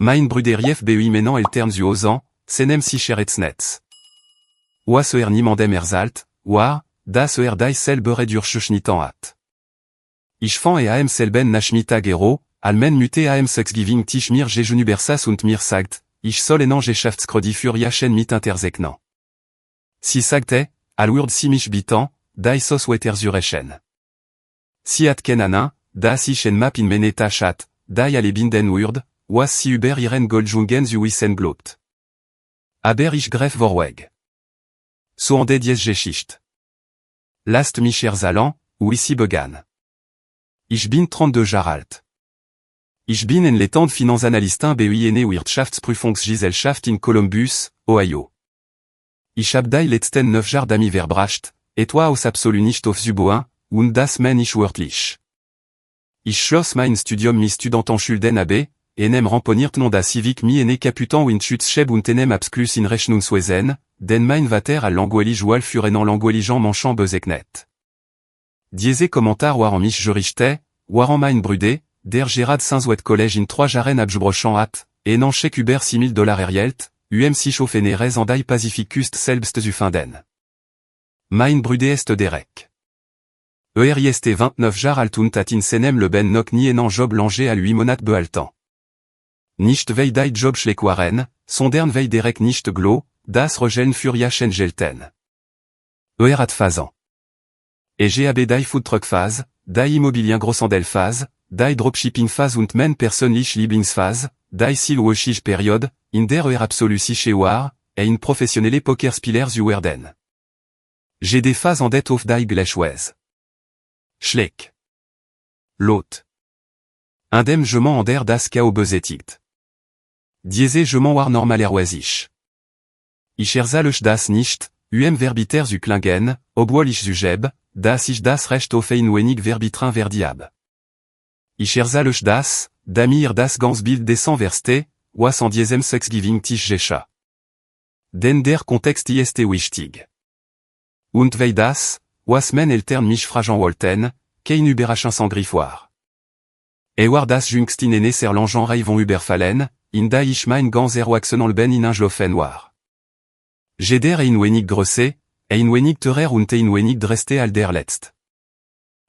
Mein Bruderief BEI Menan Eltern zu Ozan, Senem Sicheretznetz. Was niemandem erzalt, war, das die selber durchschnitten hat. Ich fan am selben Nachmittag Gero, almen mute am Thanksgiving Tisch mir Jejunubersas und mir sagt, ich soll en Geschäftskredi für Jachen mit intersegnen. Si sagte, alwurd si mich bitan, die sos weter zurechen. Si at kenanin, das ich en map in meneta chat, die alle binden wurd, was si über ihren Goldjungen zu wissen glaubt. Aber ich gref vorweg. So an dies Geschicht. Last mich erzalan, ou ici begann. Ich bin 32 Jahre alt. Ich bin en l'étang Finanzanalystin BEI ene Wirtschaftsprüfungsgesellschaft in Columbus, Ohio. Ich hab die letzten 9 Jahre damit verbracht, etwas absolut nicht aufzubauen, und das mein ich wörtlich. Ich schloss mein Studium mi Studentenschulden ab, enem ramponiert non da civic mi ene Kapitan und Schutzscheb und enem absklus in Rechnungswesen, den mein Vater a languelig wal furenan langueligeant manchant bezeknet. Diese Kommentar waren mich gerichte, waren mein Brüde, der Gerard Saint-Zouet College in 3 Jaren abgebrochen hat, enan chèque über $6,000 erhielt, si chaufferez en die Pacificust selbst zu finden. Mein Brüde est derek. Ist 29 Jahre alt und hat in seinem Leben noch nie einen Job langer à lui monat behalten. Nicht weil die Job schlecht waren, sondern weil derek nicht glo, das Regeln für Jachen gelten. Hat Phasen. Hab die Foodtruck Phase, die Immobilien Grosshandel Phase, die Dropshipping Phase und mein persönlich Lieblingsphase, die Silwoschige Periode, in der absolut sicher war, in professionelle Pokerspieler zu werden. J'ai des phases en dette auf die Gleichweise. Schleck. Lot. Indem je m'en der das Chaos besättigt. Diese je m'en war normalerweise. Ich erzählech das nicht, verbiter zu klingen, obwohl ich zu geb, dass ich das Recht auf ein wenig verbitrin verdiab. Ich erzählech das, da mir das ganz Bild dessen verste, was an diesem Thanksgiving Tisch geschah. Denn der Kontext ist wichtig. Und weil das, was men Eltern mich fragen wollten, kein Überraschung sans griffoir. War das jüngst in ene serlangen rei von überfallen, in da ich mein ganz erwachsenen Leben hineingelaufen war. Jeder ein wenig größe, ein wenig teurer und ein wenig dreste al der letzt.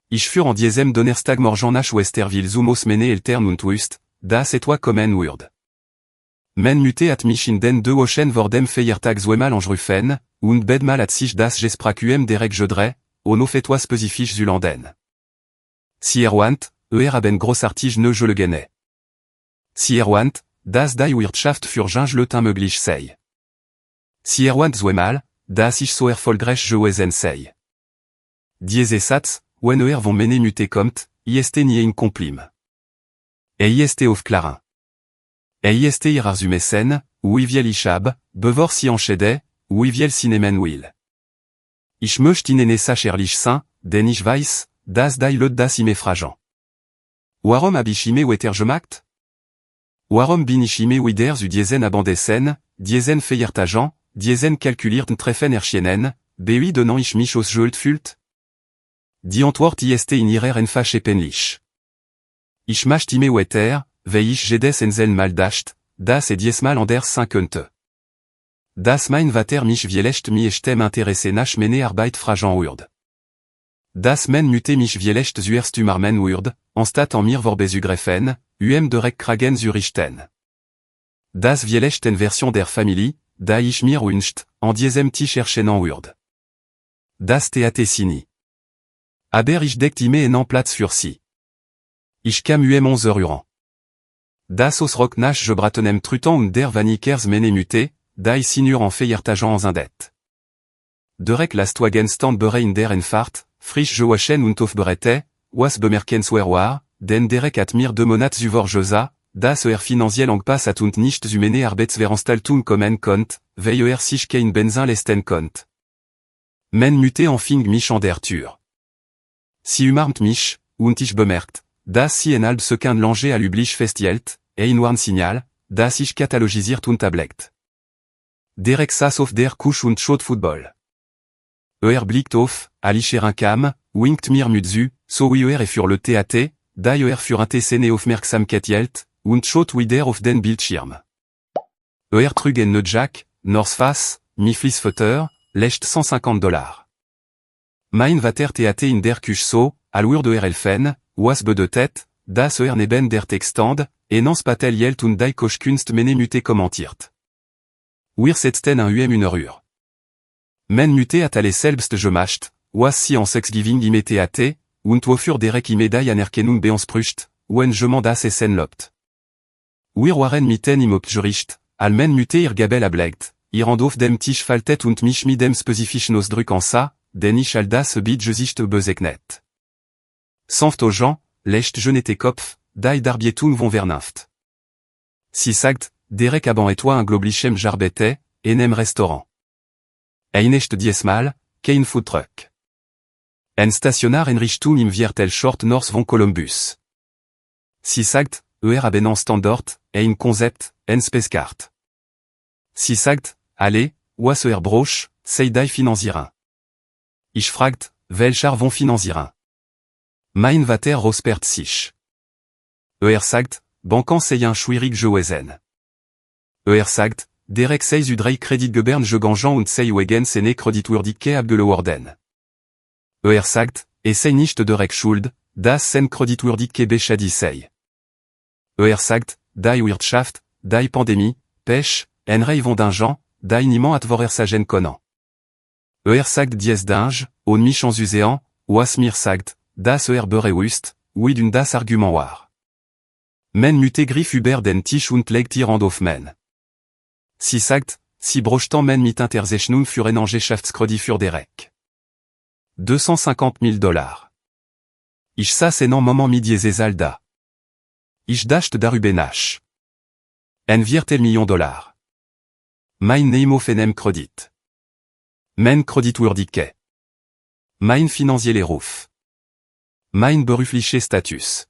Ich für an diesem Donnerstag morgen nach Westerville zum Mene Eltern und wust, das etwa kommen würde. Men mute at mich in den 2 Wochen vor dem Feiertag zweimal angerufen, und bedmal at sich das Gespräch derek jedre, on of etwas spezifisch zu landen. Si want, haben großartig ne je le gene. Si want, das die Wirtschaft für Ginge le temps möglich sei. Si want zweimal, das ich so erfolgreich gewesen sei. Diese Satz, wenn von mene mute kommt, ist nie in complim. Ist auf Clarin. Ist irar zu Messen, ou viel ich hab, bevor si enschede, ou viel cinemen will. Ich möchte Ihnen sacherlich sein, denn ich weiß, dass die Leute das immer fragen. Warum hab ich immer weiter gemacht? Warum bin ich immer wieder zu diesen Abendessen, diesen Feiertagen, diesen kalkulierten Treffen erschienen, BEI donnant ich mich aus Schuld fühlt? Die Antwort ist in ihrer Einfache penlich. Ich möchte immer weiter, weil ich jedes Ensel mal dacht, das diesmal anders sein könnte. Das mein Vater mich vielleicht mi echtem interesse nach mene Arbeit fragen würde. Das men mute mich vielleicht zuerst umarmen würde, anstatt an mir vorbe greffen, direkt kragen zu richten. Das vielleicht en Version der Familie, da ich mir wünscht, an diesem Tisch erscheinen würde. Das Theate sini. Aber ich deckt immer en Platz für sie. Ich kam 11 Uhr. Das aus Rock nach je bratenem trutan und der Vanikers mene mute, die sinur en Feiertagen zindet. Derek lastwagen stand bere in der Enfahrt, frisch gewaschen und aufberette, was bemerkenswert war, denn derek at mir 2 Monat zuvor Josa, das finanziell angepasst und nicht zu mene Arbeitsveranstaltung kommen konnt, weil sich kein Benzin leisten konnt. Men mute fing mich an der Tür. Sie umarmt mich, und ich bemerkt, dass sie en halb Sekund lange al üblich festhielt, ein Warnsignal, dass ich katalogisiert und ablegt. Derek saß auf der Couch und schaut Football. Blickt auf, alicher Kam, winkt mir mit zu, so für le Theate, für Antesene aufmerksamkeit hielt, und schaut wieder auf den Bildschirm. Trug en ne Jack, North Face, Miflisfutter, lecht $150. Mein Vater Theate in der Küche so, alur de Elfen, was be de tête, das neben der Textand, nans patel jelt und die Kochkunst mene muté kommentiert. Wir setzten un une Uhr. Men muté at alle selbst gemacht, was si en Thanksgiving ime Theate, und wofür derek ime die anerkennung beansprücht, wen je mandas essen lobt. Wir waren mitten im Opgericht, almen muté ir gabel ablegt, ir andof dem Tisch faltet und mich mit dem specifisch Ausdruck en sa, den ich all das Gesicht bezeichnet. Sanft aux gens, lecht je n'étais Kopf, die darbietun von Vernunft. Si sagt, derek aban et toi un globlichem jarbete, enem restaurant. Einecht diesmal, kein food truck. En stationar en Richtung im Viertel Short North von Columbus. Si sagt, haben en Standort, ein Konzept, en Speskart. Si sagt, allez, was broch, sei die finanzieren. Ich fragt, welcher von finanzieren. Mein Vater rospert sich. Sagt, bankan sei un schwierig gewesen. Sagt, derek sei udrei Kreditgebern gegangen und sei wegen sene kreditwürdige abgeleworden. Sagt, sei nicht derek schuld, das sen kreditwürdige beschadi sei. Sagt, die Wirtschaft, die Pandemie, Pech, en rei von d'argent, die niemand at vorhersagen konnen. Sagt dies dinge, on mich en uséan, was mir sagt, das bereust, oui d'un das argument war. Men muté griff über den Tisch und legt ihr Hand auf men. Si sagt, si brochtan men mit Interzeichnung für en Geschäftskredi für derek. $250,000. Ich saß en moment midies alda. Ich dacht darüber nach. En $1 million. Mein Neimo fenem Kredit. Men kreditwürdige. Mein finanzielle Ruf. Mein berufliche Status.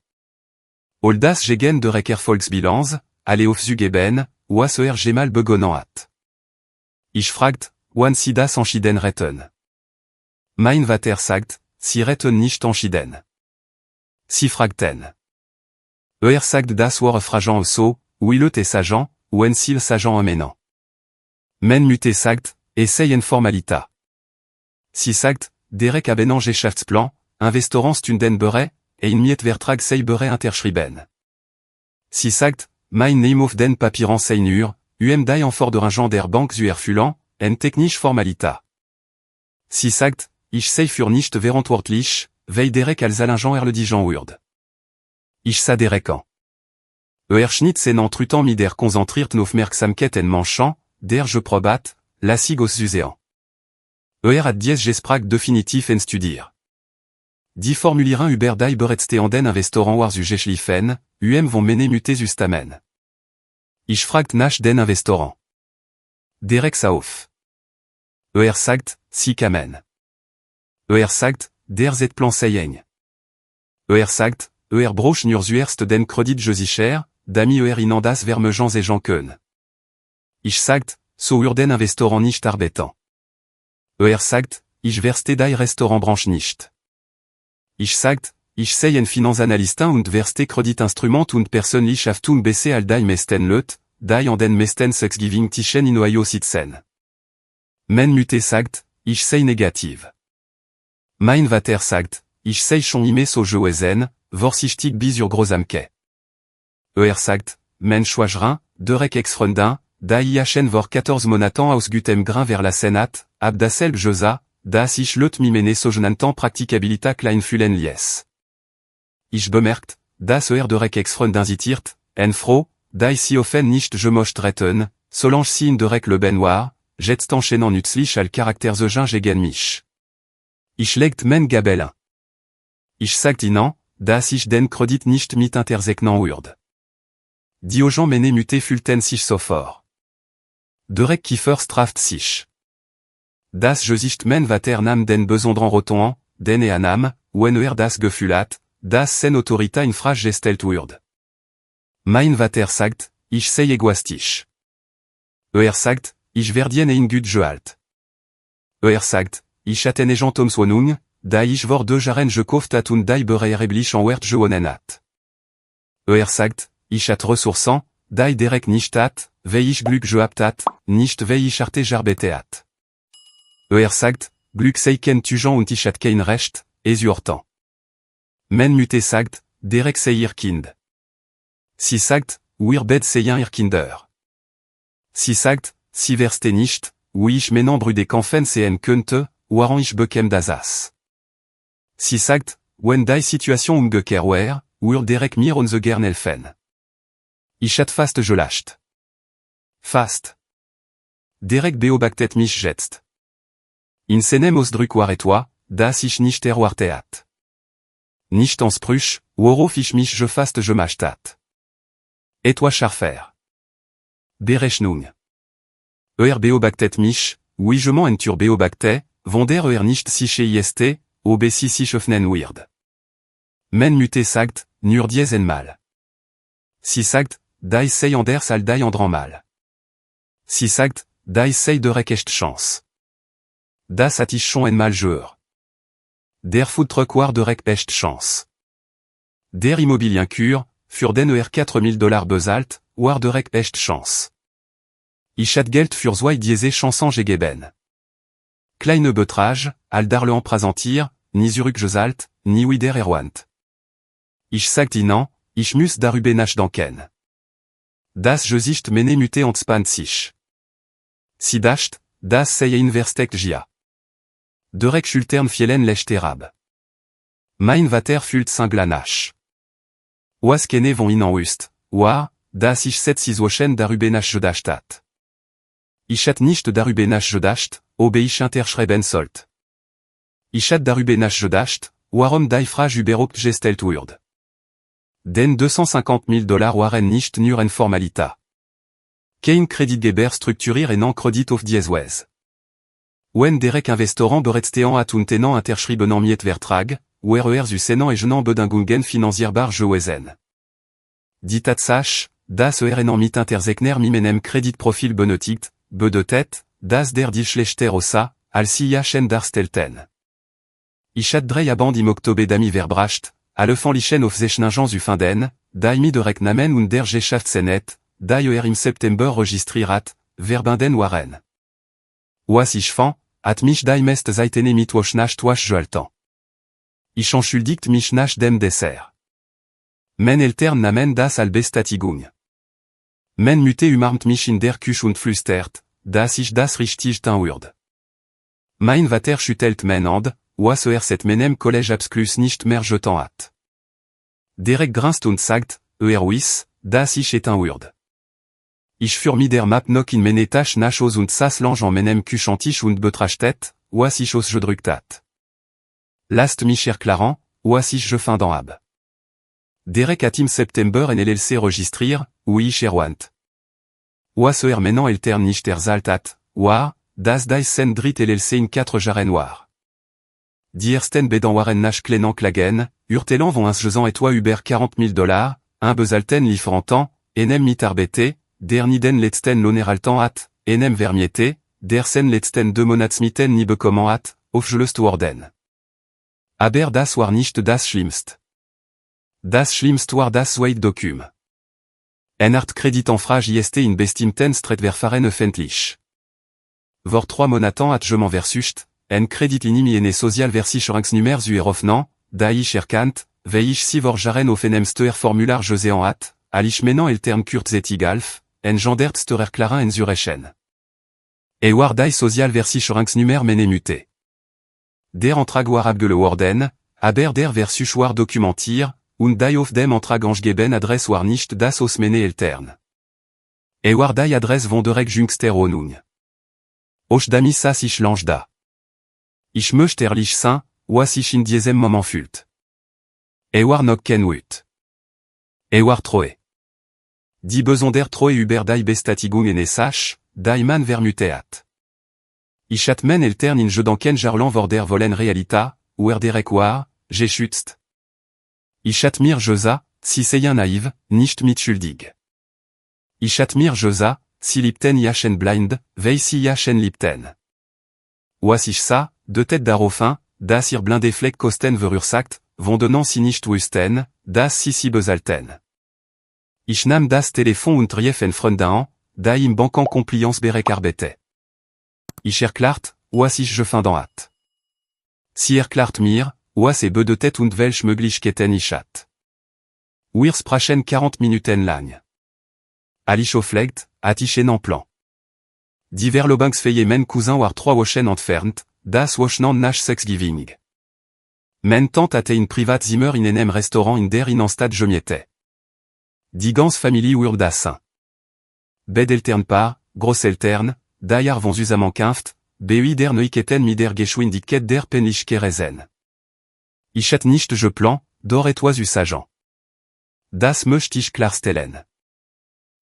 All das gegen derek Erfolgsbilanz, alle aufzugeben, was gemal begonnen hat. Ich fragt, wann sie das entschieden retten. Mein Vater sagt, sie retten nicht entschieden. Sie fragten. Sagt das war fragant so, will te sagent, wen sil sagent amenant. Men muté sagt, sei en formalita. Si sagt, derek haben en Geschäftsplan, investorans stunden bere, in miet vertrag sei bere interschrieben. Si sagt, mein name of den papieren seinur, die en forderingen der Bank fulan, en technisch formalita. Si sagt, ich sei für nicht verantwortlich, weil derek als alingen erledigen wird. Ich sa derekan. Schnitt sen entrutan mi der konzentriert aufmerksamkeit en manchant, der je probat, lassig aus uséan. Hat dies gesprach definitiv en studier. Die formulieren über die bereitstehenden Investoren war geschliffen, von mene mutés ustamen. Ich fragt nach den Investoren. Derek sauf. Sagt, si kamen. Sagt, der zet plan seieng. Sagt, broch nur zuerst den Kredit sicher, dami inandas vermejans et janken. Ich sagt, so den Investoren nicht arbeiten. Sagt, ich verste die Restaurant branche nicht. Ich sagt, ich sei en Finanzanalystin und verste Kreditinstrument und persönlich haftun besse all die mesten löt, die an den mesten Thanksgiving Tischen in Ohio sitzen. Men muté sagt, ich sei negativ. Mein Vater sagt, ich sei schon ime so gewesen, vorsichtig bis zur Grosamke. Sagt, men schwajrin, derek ex-freundin, die ichen vor 14 Monaten aus gutem grain vers la Senat, ab dasselb Josa, das ich löt mi mene so genannten Praktikabilita klein fühlen lies. Ich bemerkt, das derek ex-freundin zitiert, en froh, die si offen nicht gemocht retten, solange si in derek le benoir, jetzt enchaînant nützlich al Charakter gegen gegen mich. Ich legt men gabelin. Ich sagt ihnen, dass ich den Kredit nicht mit interzeichnen würde. Die Gens mene muté fühlten sich sofort. Derek Kiefer straft sich. Das Gesicht men Vater nam den besonderen roton, den anam, wenn das Gefühl hat, dass sen Autorita in Frage gestellt wird. Mein Vater sagt, ich sei egoistisch. Sagt, ich werdien ein gut gehalt. Sagt, ich hatte ne Gentomswohnung, da ich vor 2 Jahren gekauft hat und die bereitlich en Wert gewonnen hat. Sagt, Ichat ressourçant, dai derek nicht at, veich glück je aptat, nicht veich arte jarbeteat. Sagt, glück seiken tujan und ichat kein recht, esuortant. Men muté sagt, derek seir kind. Si sagt, wir bed seien ir kinder. Si sagt, si verste nicht, oui ich menan brude kanfen cen könnte, waran ich bekem d'Asas. Si sagt, wenn die situation umgekehr wär, wir derek mir on the gernelfen. Ichat fast je lacht. Fast. Derek beobactet mich jetzt. In senem osdruk war et toi, das ich nicht erwartet. Nicht ans pruch, worauf ich mich je fast je machtat. Et toi charfer. Berechnung. Beobactet mich, oui je m'en entur beobactet, vonder nicht siche ist, ob si schöfnen weird. Men muté sagt, nur dies en mal. Si sagt, die sei anders al die andran mal. Si sagt, die sei derek echt chance. Das hat ich schon en mal jeur. Der foudtruck war derek echt chance. Der immobilien cure, für den $4000 bezahlt, war derek echt chance. Ich hat Geld für zwei diese Chancen gegeben. Kleine Betrage, al darle prasentir, ni zurück gesalt, ni wider erwant. Ich sagt inan, ich muss darüber nachdenken. Das Gesicht mene muté entspannt sich. Si dacht, das sei inverstek gia. Derek schultern fielen lechterab. Mein Vater fült singlanach. Was kene von inan ust, war, das ich set sizwochen darüber nachgedacht. Ich hat nicht darüber nachgedacht, ob ich interschreiben sollt. Ich hat darüber nachgedacht, warum die Frage überhaupt gestellt wurde. Den $250,000 waren nicht nur en formalita. Kein Kreditgeber structurir en en Kredit auf dies Wes. Wenn derek investoren bereitstean hat und tenant interschrieben miet vertrag, er zu senan e genant bedingungen financierbar gewesen. Die Tatsache, das en mit interzekner mimenem Kreditprofil benötigt, bedeutet, das der die schlechter ossa, als chen darstelten. Ich hat drei aband im Oktober dami verbracht, alle fan lichen auf zechningen zu finden, daimi derek namen und der Geschäftssenet, im September registriert, verbinden waren. Was ich fan, at mich mest zeitene mit nach toach joltan. Ich entschuldigt mich nach dem Dessert. Men eltern namen das al Bestatigung. Men muté umarmt mich in der Küche und flüstert, dass ich das richtig tun würde. Mein Vater schüttelt men Hand, was set menem College absklus nicht mehr jetan hat. Derek grinst und sagt, wis, dass ich etan würde. Ich für mi der Map noch in menetasch nachos und sas lange en menem Küchentisch und betrachtet, was ich os gedrückt hat. Last mich erklaren, was ich je findan hab. Derek hat im September en LLC registrir, oui ich erwant. Was menan eltern nicht erzaltat, war, das die sen drit LLC in 4 jaren war. Die ersten bedan waren nach klenan klagen, urtelan vont insgesamt et toi über $40,000, un bezalten liefrantan, enem mit arbete, der niden letzten loneraltan hat, enem vermiete, der sen letzten 2 monatsmiten nie bekommen hat, aufgelöst worden. Aber das war nicht das Schlimmst. Das Schlimmst war das Zweite Dokum. En art kreditanfrage ist in bestimten stretverfahren öffentlich. Vor 3 monaten hat je m'en versucht, en kreditinimi ene social versicherungs nummer zu eröffnen, da ich erkannt, weil ich sie vor jaren auf enem steuer formular gesehen hat, al ich menan eltern kurzetigalf, en gendert steuer klarin en zurechen. War die social versicherungs nummer mene muté. Der Antrag war abgelorden, aber der Versuch war dokumentiert, und die auf dem Antrag angegeben Adresse war nicht das aus mene eltern. War die Adresse von derek jüngster Wohnung. Och dami sas ich lange da. Ich möchte ehrlich sein, was ich in diesem Moment fühlt. War noch kein Wut. War troe. Die besonder troe über die Bestatigung en sach, die man vermutet. Ich hat men eltern in gedanken jarlan vor der vollen realita, derek war, geschützt. Ich hat mir Josa, si seien naiv, nicht mitschuldig. Ich hat mir Josa, si lipten jachen blind, weil si jachen lipten. Was ich sa, de tête darofin, das ihr blinde fleck kosten verursagt, vont donnant si nicht wüsten, das si bezalten. Ich nam das Telefon und rief en Freundain, da im bankan compliance berek arbete. Ich erklart, was ich gefunden hat. Si erklart mir, was beu de tête und welche Möglichkeiten ich hat. Wir sprachen 40 Minuten lang. Ali auflegt, hat ich en plan. Die Verlobungsfeier men cousin war 3 Wochen entfernt, das Wochenende nach Thanksgiving. Men Tante hatte in Privatzimmer in einem Restaurant in der Innenstadt gemiete. Die ganze Familie wurde da sein. Bed Elternpaar, Grosseltern, da Jahr von zusammenkämpft, bei der Neuigkeiten mit der Geschwindigkeit der Penlichke reisen. Ich hatte nicht geplant, dort etwas zu sagen. Das möchte ich klarstellen.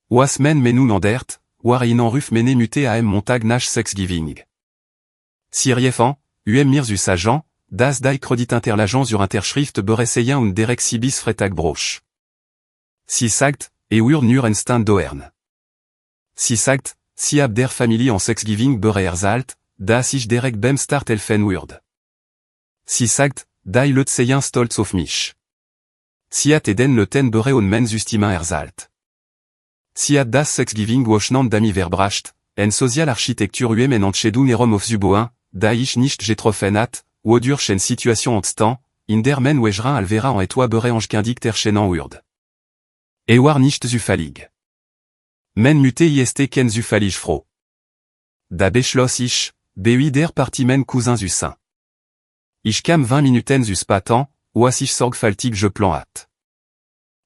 Was men menun andert, war in Ruf mene muté am Montag nach Thanksgiving. Si riefan, mir zu sagen, das die Kredit Interlagent sur Interschrift beresseien und derek sibis Freitag broch. Si sagt, wir nur en stand doern. Si sagt, si ab der Familie en Thanksgiving bereerzalt, das ich derek beim Start helfen würde. Si sagt, die Leute seien stolz auf mich. Si hat den Leuten bere und men justima erzalt. Si hat das Thanksgiving Wochenende dami verbracht, en Sozialarchitektur en entschädung erom auf Zuboin, da ich nicht getroffen hat, wodurch en Situation ontstan, in der men wejran alvera en etwa bere angekindigt erschenan urd. War nicht zufällig. Men muté ist ken zufällig froh. Da beschloss ich, bei der Partie men cousin zu sein. Ich kam 20 Minuten zu spatan, was ich sorgfältig geplant hat.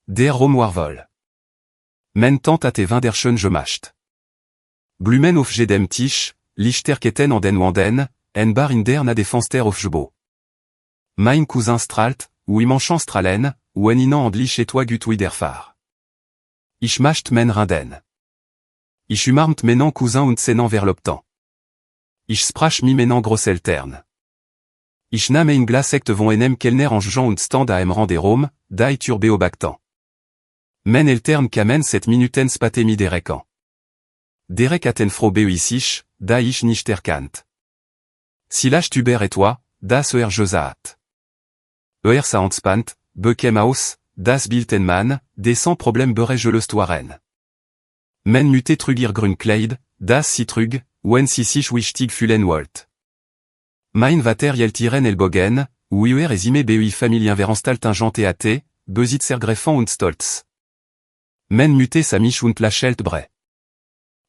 Der Rom war voll. Men Tante hatte 20 derschen gemacht. Blumen auf jedem Tisch, Lichterketten an den Wanden, en bar in der na Fenster auf Jbo. Mein cousin strahlt, ou imanchan strahlen, ou en inan andlich etwa gut widerfahr. Ich macht men rinden. Ich umarmt menan cousin und senan vers l'optan. Ich sprach mi menan Grosseltern. Ich nam ein Glasekt von enem Kellner Jean und stand am Rand der Rom, da turbeo bactan. Men eltern kamen 7 Minuten spate mi derekan. Derek aten fro beuisich, da ich nicht erkannt. Si lach tuber et toi, das gesaat. Sa ontspant, bekem aus, das Biltenman, des sans problème bere gelöst Men muté trugir Grünkleid, das si trug, wen si sich wichtig fühlen wollt. Mein Vater jeltiren elbogen, uer esime bei Familien veranstalt at, besitzer greffan und stolz. Men muté sa mich und lachelt bre.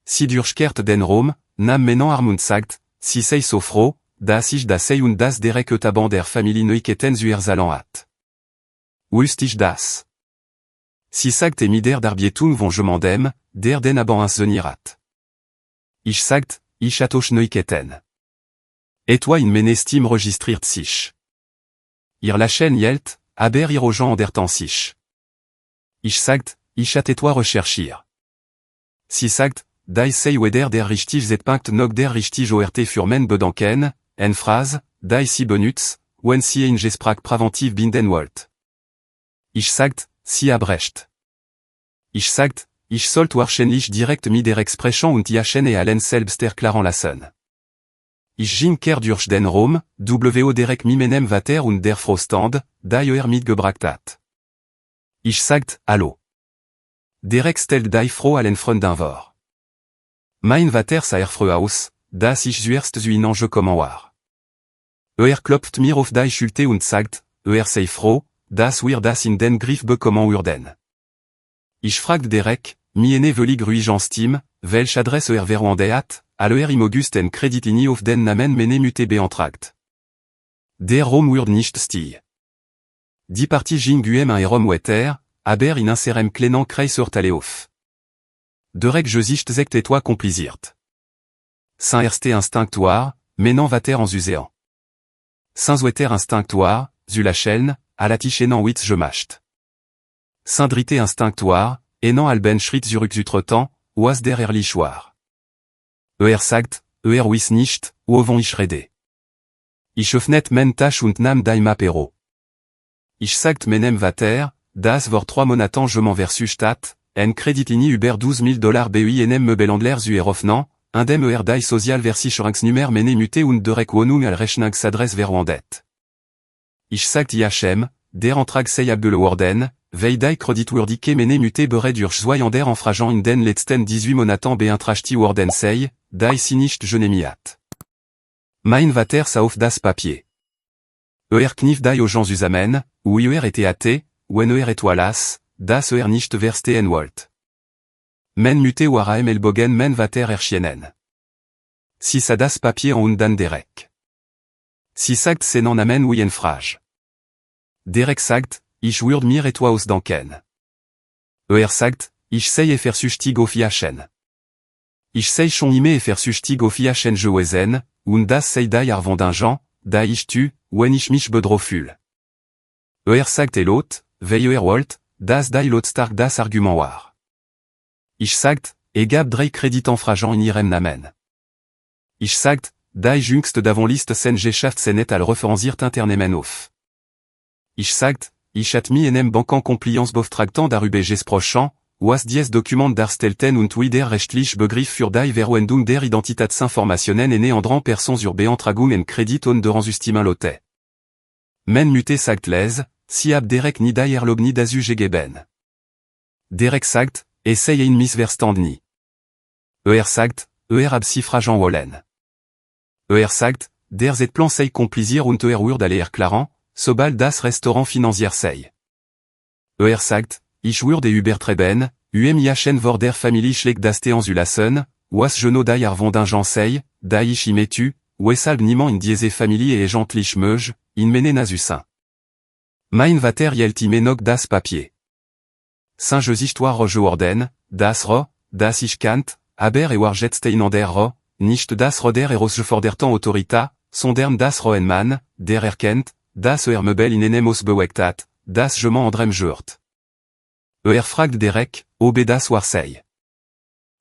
Si durchkehrt den Rom, nam menan armund sagt, si sei so froh, das ich das sei und das derek taban der Familie Neuigkeiten zu erzalan hat. Wust ich das? Si sagt mi der darbietun von je mandem, der den aban ins zenirat. Ich sagt, ich atoch Neuigkeiten. Et toi in menestim registriert sich. Ir lachen yelt, aber ir ojan andertan sich. Ich sagt, ich hat etwa recherchir. Si sagt, dai sei weder der richtig zetpunkt nog der richtig ort furmen bedanken, en phrase, dai si benutz, wen si ein gesprach preventiv binden wollt. Ich sagt, si abrecht. Ich sagt, ich sollt wahrscheinlich direkt mit der Expression und jachen et allen selbst erklaren lassen. Ich jin ker durch den Rom, wo derek mi menem vater und der Frostand, da mitgebracht hat. Ich sagt, hallo. Derek stellt dai froh allen Freundin vor. Mein vater sa erfreu aus, das ich zuerst zu ihnen gekommen war. Klopft mir auf dai Schulte und sagt, sei froh, das wir das in den Griff bekommen würden. Ich fragt derek, mi ene velig ruigen stim, welch adresse veruande hat, im August en Kreditini auf den Namen mene muté beantragt. Der Rom wird nicht stie. Die Partie jinguem ein Rom wetter, aber in inserem klenan kreis urtale auf. Derek gesicht zect et toi complisiert. Saint erste instinctoire, menan vater en zuséan. Saint wetter instinctoire, zu lachen, à la tichenan witz gemacht. Saint drité instinctoire, enan alben schritt zurück zutretan, was der erlichoir. Sagt, wiss nicht, wovon ich rede. Ich öffnet men tach und nam daim apero. Ich sagt menem vater, das vor 3 Monaten je versus stat, en Kreditini über $12.000 bei enem Möbelandler zu eröffnen, indem dai social versicherungs Nummer mene muté und derek wonung al rechnungsadresse veruandet. Ich sagt Yachem, der Antrag sei abgelorden, Veidai creditwurdike mene muté bered urch zoyander en frageant inden letzten 18 monatan be intrachti worden sei, dai sinicht genemiat. Mein vater sauf das papier. Knif dai aux gens usamen, ou était athée, ou etoilas, das nicht verste en wolt. Men muté waraem elbogen men vater erchienen. Si ça das papier en undan derek. Si sagt senan amen wien frage. Derek sagt, ich würd mir etwas danken. Sagt, ich sei versuchtig auf Iachen. Ich sei schon ime versuchtig auf Iachen gewesen, und das sei dai arvondingen, da ich tu, wenn ich mich bedrofül. Sagt elot, vei wolt, das dai lot stark das argument war. Ich sagt, gab drei kreditan fragen in irem namen. Ich sagt, dai jüngst davon list sen geschäft senet al referenziert internemen auf. Ich sagt, ich hat mi enem bankan compliance beauftragtant darüber gesprochen, was dies document darstelten und wider rechtlich begriff für die Verwendung der Identitätsinformationen ene andran persons urbeantragung en Kredit und deren Justimin lotte. Men muté sagt les, si ab derek ni die erlobni dazu gegeben. Derek sagt, essay ein missverstand ni. Sagt, ab si fragen wollen. Sagt, der zet plan sei complizier und wurd aller erklaren, sobald das Restaurant financier sei. Sagt, ich würde übertreben, iachen vor der Familie schlägt das Teans ulassen, was geno die arvondingen sei, die ich imetu, weshalb niemand in diese Familie egentlich meuge, in mene nazusin. Mein vater yeltime nog das papier. Singe histoire geworden, das ich kant, aber warjetstein an der nicht das der erosgefordertan autorita, sondern das Roenmann, der erkennt, das Mebel in enem ausbewegtat, das je m'en andrem jurt. Fragt Derek, ob das war sei.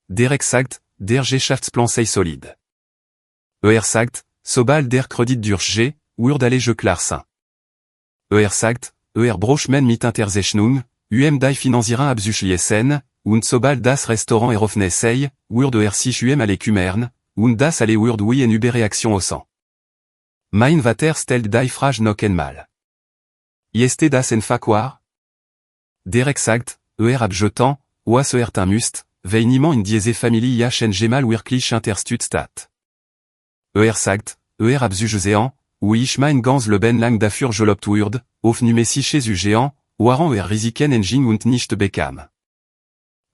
Derek sagt, der Geschäftsplan sei solide. Sagt, sobald der Kredit durche, würd alle je klarsen. Sagt, broch men mit Interzeichnung, die Finanzierin abzuschließen, und sobald das Restaurant eröffnet sei, würd sich alle kümmern, und das alle würd wie en Überreaktion aussen. Mein vater stellt die Frage noch einmal. Ist das en faquar? Derek sagt, abjetant, was must, veiniment in diese Familie jachen gemal wirklich interstutstat. Sagt, abzugesean, ou ich mein ganz leben lang dafür gelobt würd, auf numesi chez ugean, waran risiken engine und nicht bekam.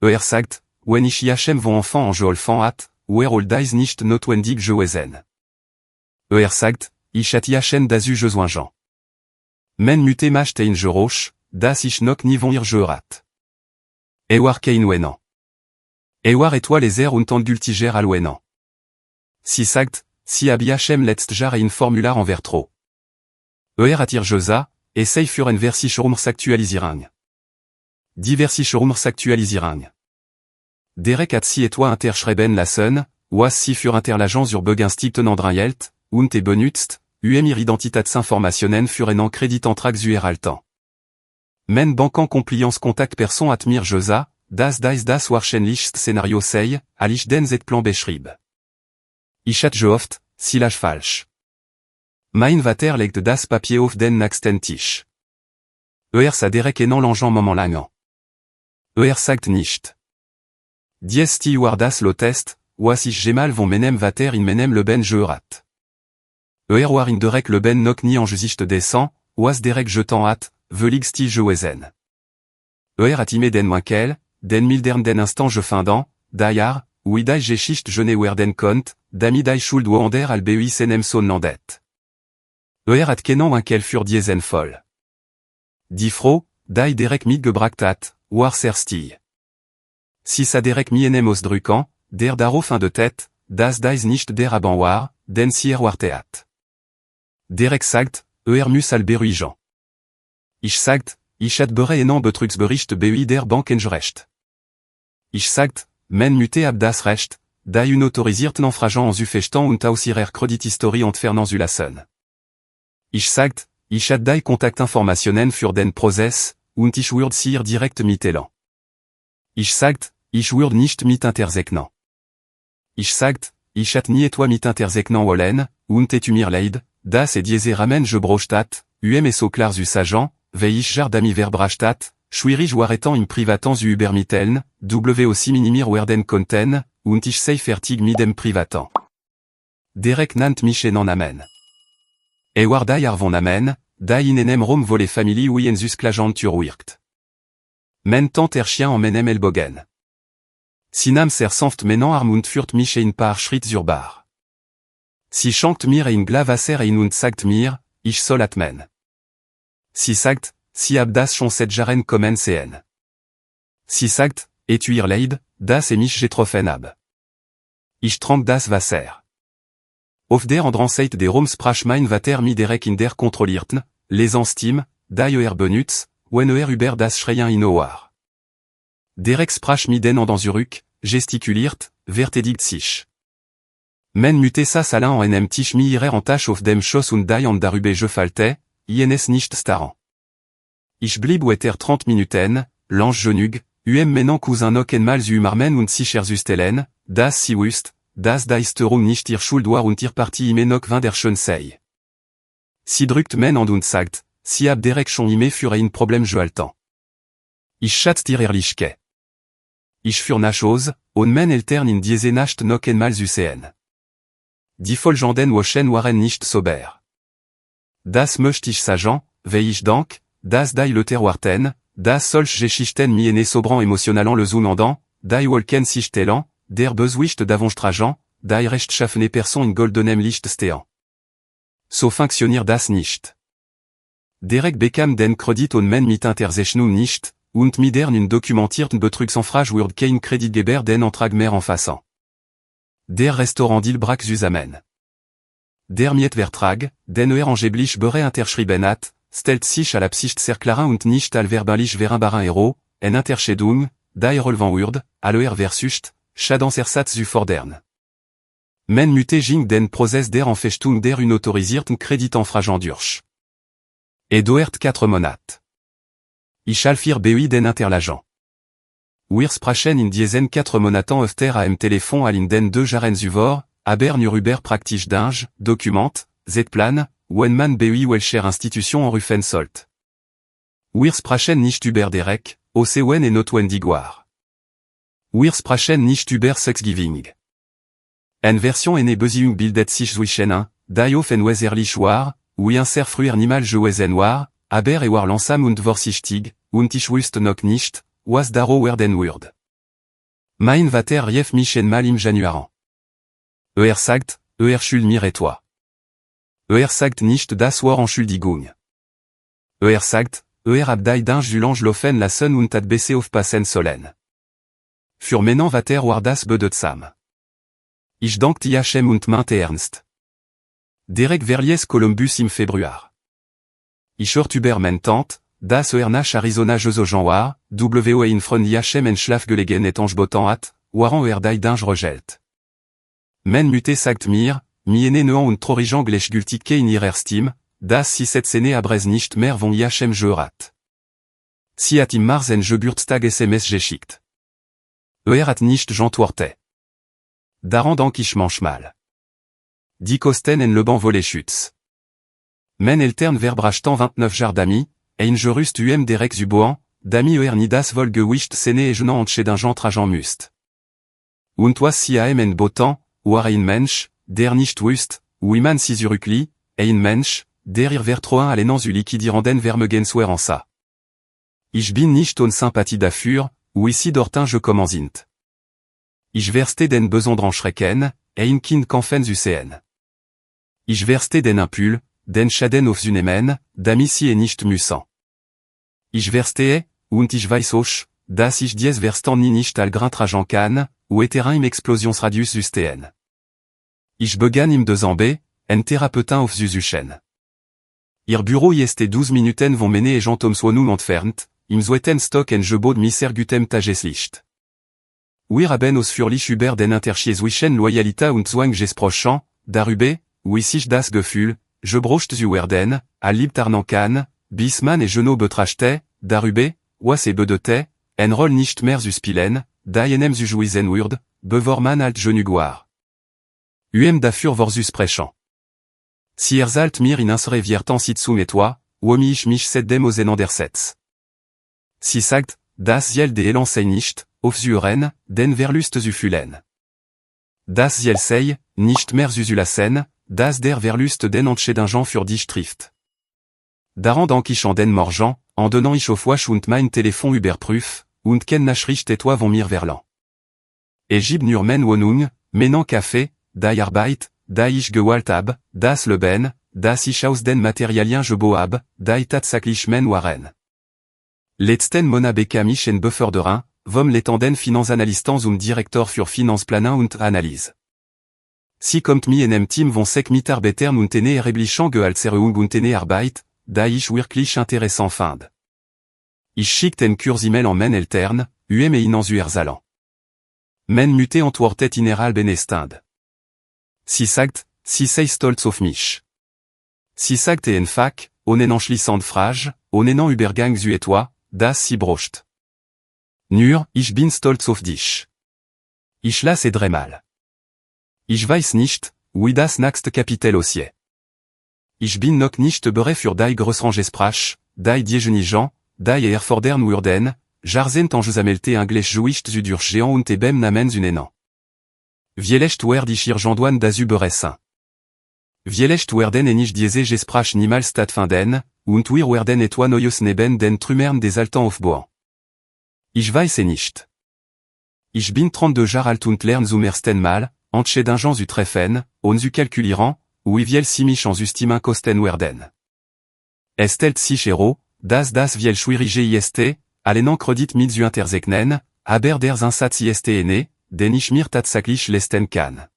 Sagt, wenn ich jachem von enfant en geolfan hat, all dies nicht notwendig gewesen. Sagt, ich hat jachen dazu gesoingen. Men muté machte in geroch, das ich noch nie von ihr gehört. Kein wenan. Etwa les und endultiger al wenan. Si sagt, si ab jachem letzt Jahr in Formular en vertro. Hat ihr josa, sei für en Versicherungs aktualisierung. Die Versicherungs aktualisierung. Derek hat si etwa interschreiben lassen, was si für interlagence urbeginstigten andrinjelt, und benutzt, ihre Identitätsinformationen für en Kreditantrag erhalten. Men bankan compliance contact person at mir josa, das wahrscheinlichst Szenario sei, alich den zet plan beschrieb. Ich hat geoft, silage falsch. Mein vater legt das papier auf den nächsten Tisch. Sa derek enan l'enjean moment langan. Sagt nicht. Dies ti war das lotest, was ich gemal von menem vater in menem leben gehört. War in derek leben nok ni en gesicht descend, was derek jetant hat, velig sti gewesen. Hat ime den winkel, den mildern den instant je findan, daiar, oui dai geschicht jene werden kont, dami dai schuld wander al bui senem son landet. Hat kenan winkel fur diesen foll. Difro, dai derek mit gebrachtat, war serstil. Si sa derek mi enem osdrukan, der daro fin de tête, das dais nicht der aban war, den sier war teat. Derek sagt, mus al beruijan. Ich sagt, ich hat bere enan betrugsbericht bui der Bankenrecht. Ich sagt, men muté ab das Recht, da un autorisiert naufrageant en zufechtan und ausirer Kredithistorie entfernant zulassen. Ich sagt, ich hat dai Kontaktinformationen für den Prozess, und ich würd sir direkt mitelan. Ich sagt, ich würd nicht mit intersegnan. Ich sagt, ich hat nie etwa mit intersegnan wollen, und mir leid, das diese ramen je brochtat, so klar zu sagent, vei ich jar dami verbrachtat, schwierig waretan im privaten zu übermitteln, aussi minimir werden konnten, und ich sei fertig mit dem privaten. Derek nannt mich en amen. War die arvon amen, die in enem rom vole family wien sus klagentur wirkt. Men tant chien en menem elbogen. Sinam ser sanft menan armund führt mich in paar Schritt zur Bar. Si schankt mir in glavaser in und sagt mir, ich soll atmen. Si sagt, si abdas schon set jaren kommen sehen. Si sagt, tu ihr leid, das mich getroffen ab. Ich trank das Wasser. Auf der anderen Seite des Roms sprach mein Vater mi derek in der kontrollierten, les anstim, die benutz, wenn über das Schreien in Oar. Derek sprach mi den dans Zurück, gestikuliert, verteidigt sich. Men muté sa salin en enem tich mi irer en tâche auf dem Schoss und die an darüber je falte, ins nicht starren. Ich blieb weiter 30 Minuten, l'ange genug, menan cousin noch einmal zu marmen und sicher zustellen, das si wust, das deisterum nicht ihr Schuld war und ihr Partie ime noch wunderschön sei. Si drückt men an und sagt, si ab derek schon ime für ein Problem je altan. Ich schatz dir ehrlichke. Ich für nachos, und men eltern in diese Nacht noch einmal zu sehen. Die Folgenden Wochen waren nicht sober. Das möchte ich sagen, weil ich dank, das die Leute warten, das solch Geschichten mi ene sobran emotionalan le zunandan, die Wolken sich telan, der Bösewicht davonstragen, die rechtschaffene Person in goldenem Licht stehen. So funktioniert das nicht. Derek bekam den Kredit und men mit Interzeichnung nicht, und mi der nun dokumentierten Betrugsanfrage wurde kein Kreditgeber den Antrag mehr anfassen. Der Restaurant d'Ilbrack zusammen. Der Mietvertrag, den angeblich bere interschrieben hat, stellt sich à la Psycht sehr klaren und nicht allverblich vereinbaren Hero, en Unterscheidung, die relevant wird, aller versucht, schaden ersatz zu fordern. Men muté ging den Prozess der Anfechtung der unautorisierten Kreditanfragen durch. Dauert 4 Monate. Ich alfir BUI den Interlagent. Wir sprachen in diesen 4 Monaten öfter am Telefon alin den 2 Jaren zuvor, aber nur über praktisch Dinge, Dokument, Zetplan, wenn man BUI welcher Institution anrufen sollt. Wir sprachen nicht über Derek, OCN et notwendig war. Wir sprachen nicht über Thanksgiving. En version ene Beziehung bildet sich zwischen ein, die auf en weserlich war, wie ein sehr früher niemals gewesen war, aber war langsam und vorsichtig, und ich wusste noch nicht, was daro werden würde. Mein Vater rief mich einmal im Januar. Sagt, schuld mir et toi. Sagt nicht das war Entschuldigung. Sagt, ab die Dinge du l'ange laufen lassen und hat besser aufpassen sollen. Für meinen Vater war das bedeutsam. Ich dankte Jachem und meinte ernst. Derek verlies Columbus im Februar. Ich hört über mein Tante, das nach Arizona Jean war, in von Jachem en Schlaf gelegen et angeboten hat, waren die Dinge regelt. Men muté sagt mir, mi ene nean und trorigen gleichgültige in ihrer Stimme, das si cette Szene abrez nicht mehr von Jachem gehört. Si hat im Mars en Geburtstag SMS geschickt. Hat nicht geantwortet. Daran dank ich manchmal. Die Kosten en le ban volé schütz. Men eltern verbrachtan 29 jar d'amis, ein gerust derek zu boan, d'amis nidas vol gewischt sene e jenant entche d'un gent trajan must. Und was si am en botan, war ein Mensch, der nicht wust, wie man si zurückli, ein Mensch, der ir vertroin allen zu liquidiranden vermegen en sa. Ich bin nicht on sympathie dafür, wie si dortin je commensint. Ich verste den besonderen Schrecken, ein kind kanfen zu sehen. Ich verste den Impul, den Schaden auf Zunehmen, damit sie nicht müssen. Ich verstehe, und ich weiß auch, dass ich dies Verstand nicht allgrand tragen kann, terrain im Explosionsradius zustehen. Ich begann im Dezember, en Therapeutin auf Zuzuschen. Ihr Büro ist 12 Minuten von mene et Jean-Tom Swanum entfernt, im Zweiten Stock en Gebäude mi sergutem Tageslicht. Wir haben aus fürlich über den Unterschiedlichen Loyalita und Zwang gesprochen, darüber, wie sich das Gefühl, gebrocht zu werden, a Liebtarnan kann, bis man et Geno betrachte, darüber, was bedeutet, en Roll nicht mehr zu spielen, da jenem zu jouisen wird, bevor man alt genug war. Dafür vor zu sprechen. Si zalt mir in unsere Viertan sitzung et toi, wie ich mich seitdem aus andersetzt. Si sagt, das Ziel de Elansei nicht, auf Zuren, den Verlust zu fühlen. Das Ziel sei, nicht mehr zu lassen, das der Verlust den Entscheidungen für dich trifft. Daran dank ich an den Morgen, en donnant ich auf Wasch und mein Telefon überprüf, und ken Nachricht et toi von mir verlan. Et gib nur men Wohnung, menan Café, die Arbeit, die ich gewollt hab, das Leben, das ich aus den Materialien gebohab, die tatsächlich men waren. Letzten Monat bekam ich en Beförderin, vom letanden Finanzanalystan und Direktor für Finanzplanen und Analyse. Si kommt mi en Team von sek Mitarbeitern und ene erheblichen Gehaltserhöhung und ene Arbeit, die ich wirklich interessant fand. Ich schickt en Kurs-E-Mail en men Eltern, UM et inans Uerzalan. Men muté antwortet ineral benestend. Si sagt, si sei stolz auf mich. Si sagt en fac, onen anschließend Frage, onenan Übergang zu etwa, das si brocht. Nur, ich bin stolz auf dich. Ich lasse dreimal. Ich weiß nicht, wie das nächste Kapitel aussieht. Ich bin noch nicht bereit für die Großrangesprach, die Diejenigen, die erfordern würden, jarzent en gesamelte Englisch juicht zu durchgehen und ebem namen zunenan. Vielleicht werd ich irgendwann dazu beressen. Vielleicht werden ich diese Gesprach niemals stattfinden, und wir werden etwa neues neben den Trümmern des Alten aufbauen. Ich weiß nicht. Ich bin 32 Jahre alt und lerne zum ersten Mal, Entscheidungen zu treffen, und zu kalkulieren, wie viel sie mich an Systemen kosten werden. Es stellt sich heraus, dass das viel schwierige ist, allen Kredit mit zu intersegnen, aber der Einsatz ist den ich mir tatsächlich leisten kann.